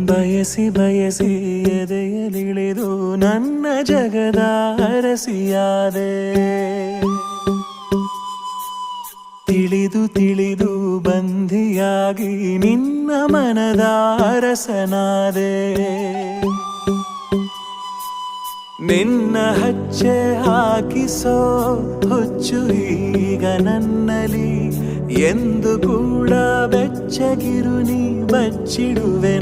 ಬಯಸಿ ಬಯಸಿ ಎದೆಯಲಿಳಿದು ನನ್ನ ಜಗದ ಅರಸಿಯಾದೆ. ತಿಳಿದು ತಿಳಿದು ಬಂಧಿಯಾಗಿ ನಿನ್ನ ಮನದ ಅರಸನಾದೆ. ನಿನ್ನ ಹಚ್ಚೆ ಹಾಕಿಸೋ ಹುಚ್ಚು ಈಗ ನನ್ನಲ್ಲಿ ಎಂದು ಕೂಡ ಬೆಚ್ಚಗಿರು ನೀ ಬಚ್ಚಿಡುವೆ